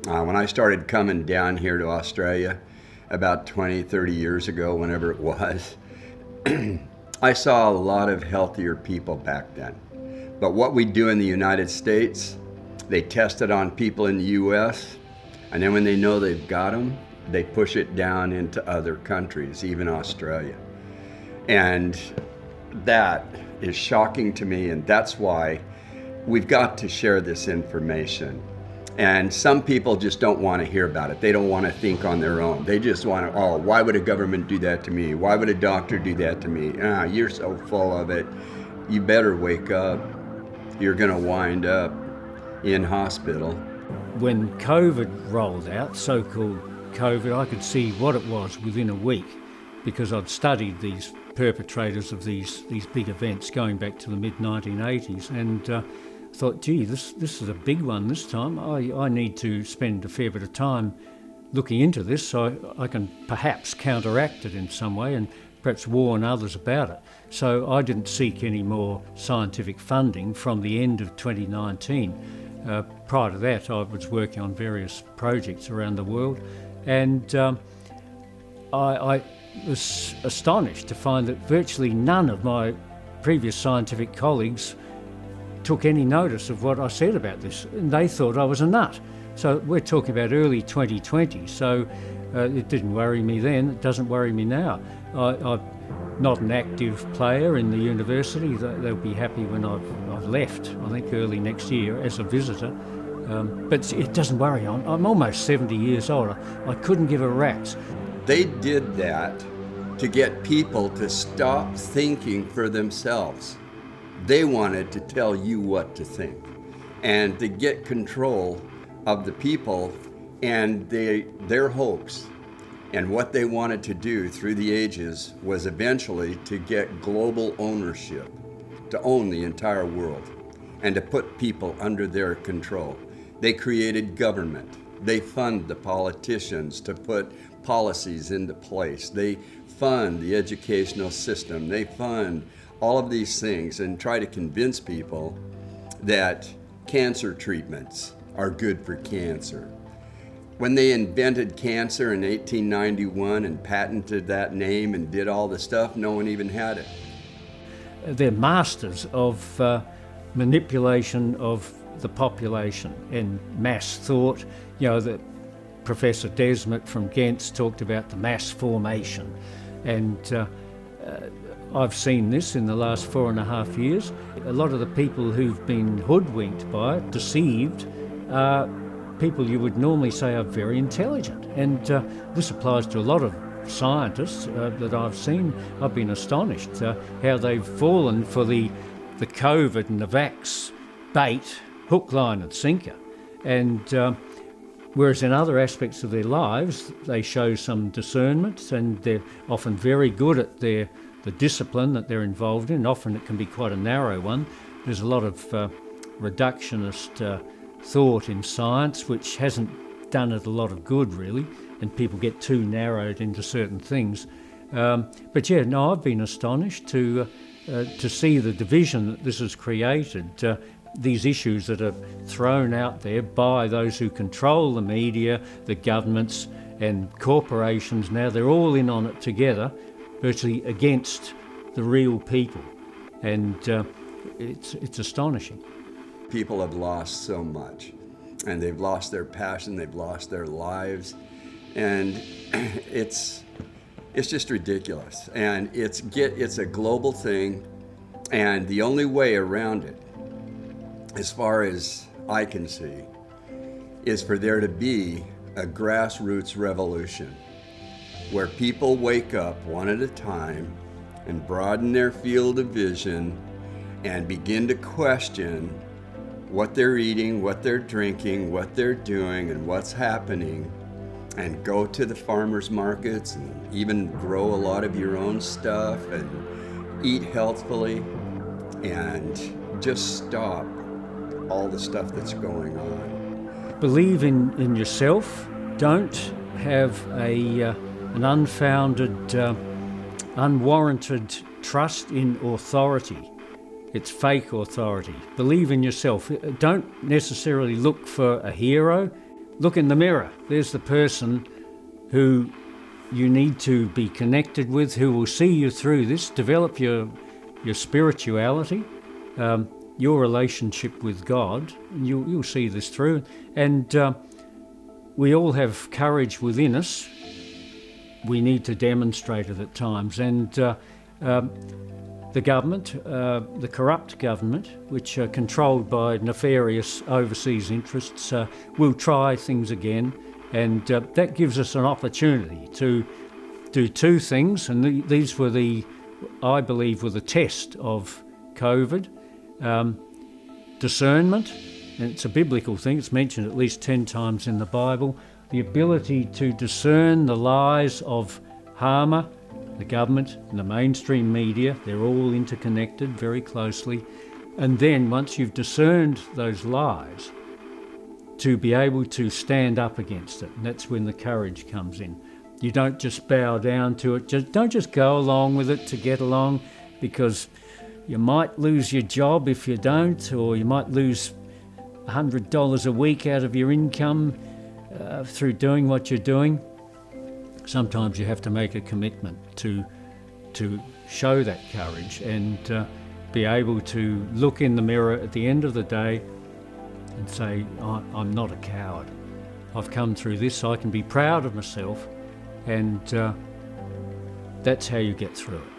When I started coming down here to Australia about 20, 30 years ago, whenever it was, I saw a lot of healthier people back then. But what we do in the United States, they test it on people in the US, and then when they know they've got them, they push it down into other countries, even Australia. And that is shocking to me, and that's why we've got to share this information. And some people just don't want to hear about it. They don't want to think on their own. They just want to, oh, why would a government do that to me? Why would a doctor do that to me? You're so full of it. You better wake up. You're going to wind up in hospital. When COVID rolled out, so-called COVID, I could see what it was within a week because I'd studied these perpetrators of these big events going back to the mid-1980s, and thought, gee, this is a big one this time. I need to spend a fair bit of time looking into this so I can perhaps counteract it in some way and perhaps warn others about it. So I didn't seek any more scientific funding from the end of 2019. Prior to that, I was working on various projects around the world, and I was astonished to find that virtually none of my previous scientific colleagues took any notice of what I said about this, and they thought I was a nut. So we're talking about early 2020, so it didn't worry me then, it doesn't worry me now. I'm not an active player in the university. They'll be happy when I've left, I think early next year as a visitor. But it doesn't worry me. I'm almost 70 years old. I couldn't give a rat's. They did that to get people to stop thinking for themselves. They wanted to tell you what to think and to get control of the people and their hopes. And what they wanted to do through the ages was eventually to get global ownership, to own the entire world and to put people under their control. They created government. They fund the politicians to put policies into place. They fund the educational system. They fund all of these things and try to convince people that cancer treatments are good for cancer. When they invented cancer in 1891 and patented that name and did all the stuff, no one even had it. They're masters of manipulation of the population and mass thought. You know, that Professor Desmet from Ghent talked about the mass formation, and I've seen this in the last 4.5 years. A lot of the people who've been hoodwinked by it, deceived, are people you would normally say are very intelligent. And this applies to a lot of scientists that I've seen. I've been astonished how they've fallen for the COVID and the vax bait, hook, line and sinker. And whereas in other aspects of their lives, they show some discernment and they're often very good at the discipline that they're involved in. Often it can be quite a narrow one. There's a lot of reductionist thought in science which hasn't done it a lot of good really, and people get too narrowed into certain things. But yeah, no, I've been astonished to see the division that this has created, these issues that are thrown out there by those who control the media, the governments and corporations. Now they're all in on it together, virtually against the real people, and it's astonishing. People have lost so much, and they've lost their passion, they've lost their lives, and it's just ridiculous. And it's a global thing, and the only way around it, as far as I can see, is for there to be a grassroots revolution where people wake up one at a time and broaden their field of vision and begin to question what they're eating, what they're drinking, what they're doing, and what's happening, and go to the farmers markets and even grow a lot of your own stuff and eat healthfully and just stop all the stuff that's going on. Believe in yourself. Don't have an unfounded, unwarranted trust in authority. It's fake authority. Believe in yourself. Don't necessarily look for a hero. look in the mirror. There's the person who you need to be connected with, who will see you through this. Develop your spirituality, your relationship with God. You'll see this through. And we all have courage within us. We need to demonstrate it at times. And the government, the corrupt government, which are controlled by nefarious overseas interests, will try things again. And that gives us an opportunity to do two things. And these were I believe, were the test of COVID. Discernment, and it's a biblical thing, it's mentioned at least 10 times in the Bible. The ability to discern the lies of harmer, the government and the mainstream media. They're all interconnected very closely. And then once you've discerned those lies, to be able to stand up against it. And that's when the courage comes in. You don't just bow down to it. Don't just go along with it to get along, because you might lose your job if you don't, or you might lose $100 a week out of your income through doing what you're doing. Sometimes you have to make a commitment to show that courage and be able to look in the mirror at the end of the day and say, I'm not a coward. I've come through this, so I can be proud of myself, and that's how you get through it.